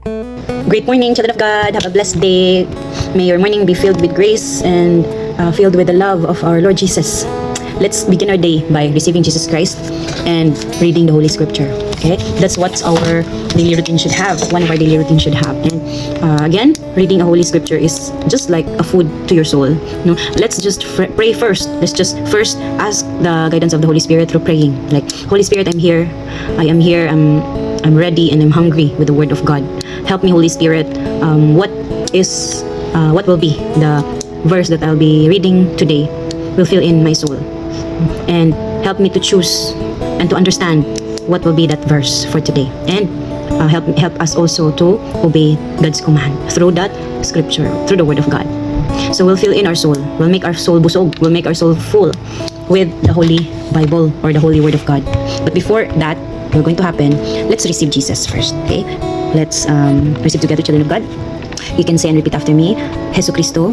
Great morning, children of God. Have a blessed day. May your morning be filled with grace and filled with the love of our Lord Jesus. Let's begin our day by receiving Jesus Christ and reading the Holy Scripture. Okay, that's what our daily routine should have. One of our daily routine should have. And again, reading a Holy Scripture is just like a food to your soul. No, let's just pray first. Let's just first ask the guidance of the Holy Spirit through praying. Like, Holy Spirit, I'm here. I am here. I'm ready and I'm hungry with the Word of God. Help me, Holy Spirit. What will be the verse that I'll be reading today will fill in my soul, and help me to choose and to understand what will be that verse for today, and help us also to obey God's command through that scripture, through the Word of God. So we'll fill in our soul, we'll make our soul busog, we'll make our soul full with the Holy Bible or the Holy Word of God. But before that will going to happen, let's receive Jesus first. Okay, let's receive together, children of God. You can say and repeat after me. Hesus Kristo,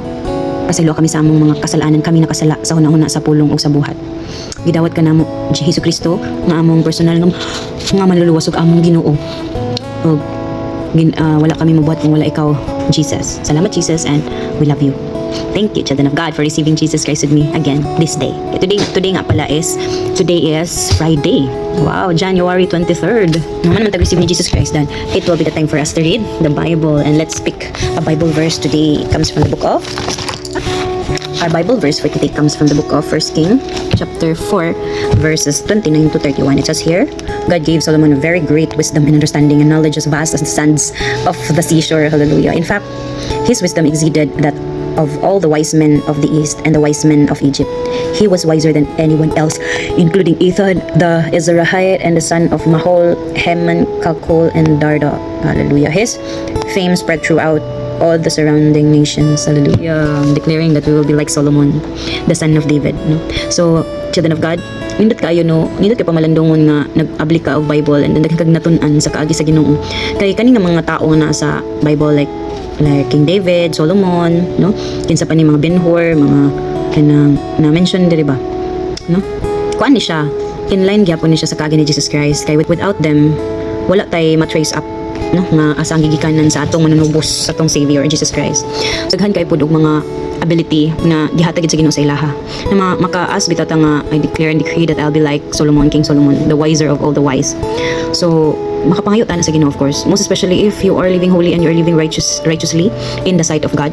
pasaylo kami sa among mga kasalanan, kami nakasala sa hunahuna sa pulong o sa buhat. Gidawat ka namo, Hesus Kristo, nga among personal nga maluluwas ug among Ginoo. Og wala kami mabuhat kung wala ikaw, Jesus. Salamat, Jesus, and we love you. Thank you, children of God, for receiving Jesus Christ with me again this day. Today nga pala today is Friday. Wow, January 23rd. Naman receive ni Jesus Christ, then it will be the time for us to read the Bible. And let's pick a Bible verse today. It comes from the book of Our Bible verse for today comes from the book of 1 Kings chapter 4 verses 29 to 31. It says here, God gave Solomon a very great wisdom and understanding and knowledge as vast as the sands of the seashore. Hallelujah. In fact, his wisdom exceeded that of all the wise men of the East and the wise men of Egypt. He was wiser than anyone else, including Ethan the Ezrahite and the son of Mahol, Heman, Kalkol, and Darda. Hallelujah. His fame spread throughout all the surrounding nations. Hallelujah. Declaring that we will be like Solomon, the son of David. No? So, children of God, nindot kayo no, nindot kayo pamalandungon nga nag-abli ka og Bible and then nagkagnaton-an sa kaagi sa Ginoo. Kay kaning mga tao na sa Bible like King David, Solomon, no? Kinsa pa ni mga Ben-Hur, mga kanang na-mention diri ba? No? Kuan ni siya, in line gyapon ni siya sa kaagi ni Jesus Christ. Kay without them, wala tay ma-trace up, no? Nga asa ang gigikanan sa atong manunubos sa atong Savior Jesus Christ. Daghan kay pud og mga ability na gihatag sa Ginoo sa ilaha. Na makaas bitata nga I declare and decree that I'll be like Solomon, King Solomon, the wiser of all the wise. So makapangayo ta na sa Ginoo, of course, most especially if you are living holy and you are living righteously in the sight of God.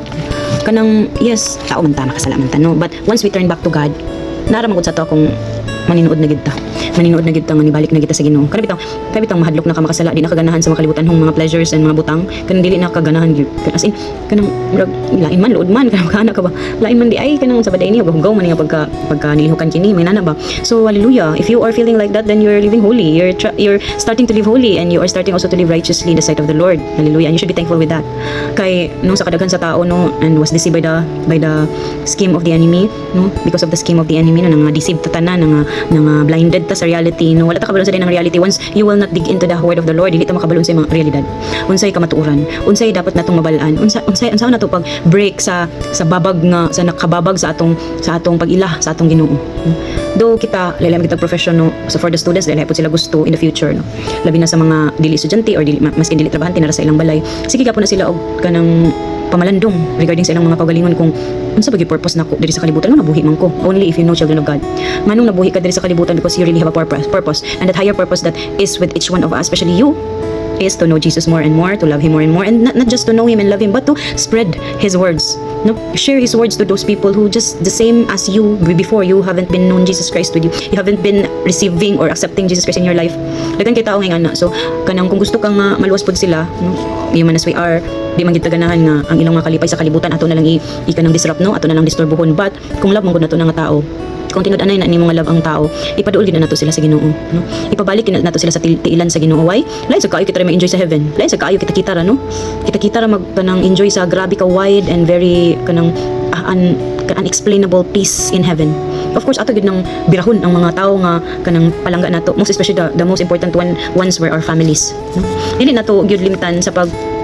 Kanang yes, tao man ta, makasala man ta, no? But once we turn back to God, naramagod sa to kung maninuod na gid ta nga nibalik na kita sa Ginoo. Kanang mahadlok na ka makasala, di na kaganahan sa makalibutan hong mga pleasures and mga butang, kanang dili na kaganahan gyud. As in kanang lain man luod man kanang kana ka ba, lain man di ay kanang sa baday niya hugaw man nga pagka nilihukan kini may nana ba. So hallelujah, if you are feeling like that, then you're living holy, you're starting to live holy, and you are starting also to live righteously in the sight of the Lord. Hallelujah. And you should be thankful with that. Kay nung sa kadaghan sa tao, no, and was deceived by the scheme of the enemy, no, because of the scheme of the enemy, no, nga deceived ta tanan, nga blinded ta sa reality, no, wala ta kabalon sa din ng reality. Once you will not dig into the word of the Lord, dili ta makabalon sa mga realidad. Unsay kamatuoran, unsay dapat natong mabalaan, unsay nato pag break sa babag nga sa nakababag sa atong pag-ila sa atong Ginoo. Do kita lahi kita profession, no, so for the students lahi pud sila gusto in the future, no, labi na sa mga dili estudyante or maski dili trabahante na sa ilang balay, sige gapon na sila og kanang pamalandong regarding sa ilang mga kaugalingon kung unsa ba gyud purpose nako diri sa kalibutan. Nga nabuhi man ko, only if you know, children of God, nganong nabuhi ka diri sa kalibutan because you really have a purpose, and that higher purpose that is with each one of us, especially you, is to know Jesus more and more, to love Him more and more, and not just to know Him and love Him, but to spread His words, no, share His words to those people who just the same as you before, you haven't been known Jesus Christ with you haven't been receiving or accepting Jesus Christ in your life. Dagan kay tao nga ana. So kanang kung gusto kang maluwas pud sila, no, human as we are, di man gid ganahan nga ang ilang mga kalipay sa kalibutan ato na lang ikanang disrupt, no, ato na lang disturbohon. But kung love mo gud nato nga tao, kung tinud-anay na nimo nga love ang tao, ipaduol gid na nato sila sa Ginoo, no? Ipabalik gid nato sila sa tiilan sa Ginoo. Why? Lain sa kaayo kita ma-enjoy sa heaven. Lain sa kaayo kita ra, no? Kita ra magtanang enjoy sa grabe ka wide and very kanang unexplainable peace in heaven. Of course, ato gid nang birahon ang mga tao nga kanang palangga nato, most especially the most important ones were our families, no? Dili nato gyud limitan sa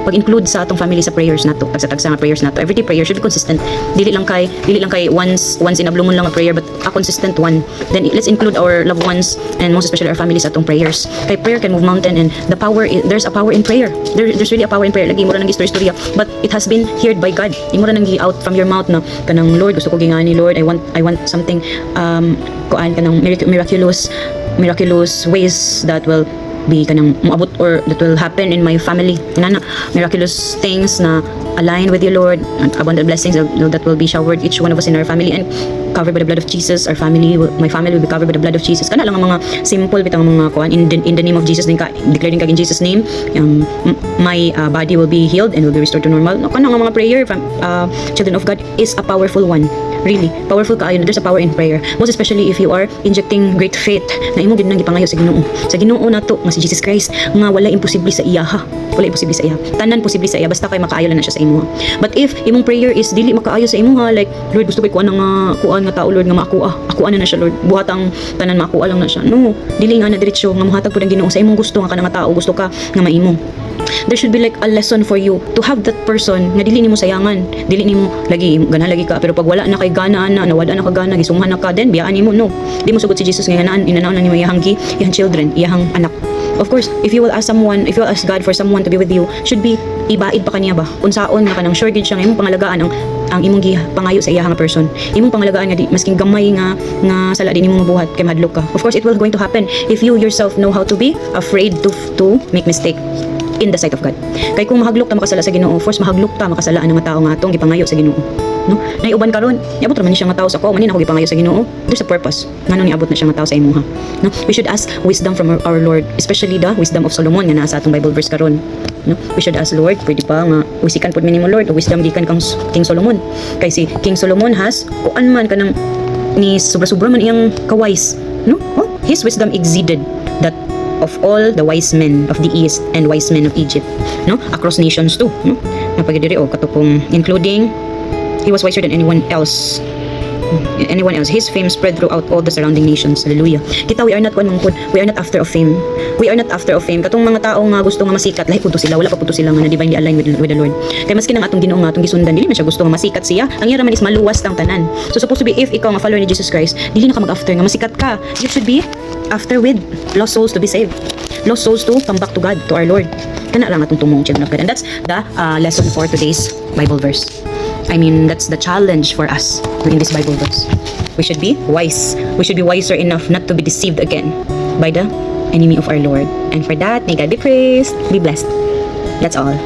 pag-include sa atong family sa prayers nato, tagsa-tagsa nga prayers nato. Everyday prayer should be consistent. Dili lang kay once in a blue moon lang a prayer, but a consistent one. Then let's include our loved ones and most especially our families sa atong prayers. Kay prayer can move mountain, and the power there's a power in prayer. There's really a power in prayer. Lagi mo ra nang istorya, but it has been heard by God. Imo ra nang out from your mouth na kanang Lord, gusto ko gingani, Lord, I want something kuan kanang miraculous ways that will be kanang moabot or that will happen in my family. Inana, miraculous things na align with you, Lord, and abundant blessings that will be showered each one of us in our family and covered by the blood of Jesus. Our family, my family will be covered by the blood of Jesus. Kana lang ang mga simple bitang mga kuan in the name of Jesus din ka, declaring ka in Jesus name. My body will be healed and will be restored to normal. No, kana nga mga prayer from children of God is a powerful one. Really powerful kaayo. There's a power in prayer, most especially if you are injecting great faith na imo gid nang gipangayo sa Ginoo nato nga si Jesus Christ, nga wala imposible sa iya ha. Wala imposible sa iya, tanan posible sa iya basta kay makaayo lang na siya sa imo. But if imong prayer is dili makaayo sa imo ha, like Lord, gusto ko kuan nga tao, Lord, nga akuan na siya, Lord, buhatang tanan makuha lang na siya. No, dili nga na diretso nga muhatag pud ang Ginoo sa imong gusto nga kanang tao gusto ka nga maimo. There should be like a lesson for you to have that person nga dili nimo sayangan, dili nimo lagi gana lagi ka, pero pag wala na kay gana na nawala na ka gana, gisunghan na ka, then biyaan nimo. No, di mo sugot si Jesus nga inanaon na nimo iyang children, iyang anak. Of course, if you will ask God for someone to be with you, should be ibaid pa kaniya ba unsaon nga kanang sure gid siya nga imong pangalagaan ang imong pangayo sa iyang person, imong pangalagaan nga di masking gamay nga sala din imong mabuhat kay madlok ka. Of course, it will going to happen if you yourself know how to be afraid to make mistake in the sight of God. Kay kung mahaglok ta makasala sa Ginoo, first mahaglok ta makasala ang mga tao nga atong gipangayo sa Ginoo. No? Naiuban karon, niabot ra man siya nga tao sa ko, manin ako gipangayo sa Ginoo. There's a purpose. Ngano niabot na siya nga tao sa imuha. No? We should ask wisdom from our Lord, especially the wisdom of Solomon nga nasa atong Bible verse karon. No? We should ask Lord, pwede pa nga wisikan pud minimo Lord, wisdom gikan kang King Solomon. Kay si King Solomon has kuan man kanang ni sobra-sobra man iyang kawise. No? Oh, his wisdom exceeded that of all the wise men of the east and wise men of Egypt, no, across nations too, no, napagidiri katupong including he was wiser than anyone else. His fame spread throughout all the surrounding nations. Hallelujah. Kita, we are not we are not after of fame. We are not after of fame. Katong mga tao nga gusto nga masikat, lahi punto sila, wala pa punto sila nga na divinely aligned with the Lord. Kaya maski nang atong Ginoo nga atong gisundan, dili man siya gusto nga masikat siya. Ang iya man is maluwas tang tanan. So supposed to be, if ikaw nga follower ni Jesus Christ, dili na ka mag-after nga masikat ka. You should be after with lost souls to be saved, lost souls to come back to God, to our Lord. Kana lang atong tumong children of God. And that's the lesson for today's Bible verse. I mean, that's the challenge for us in this Bible verse. We should be wise. We should be wiser enough not to be deceived again by the enemy of our Lord. And for that, may God be praised. Be blessed. That's all.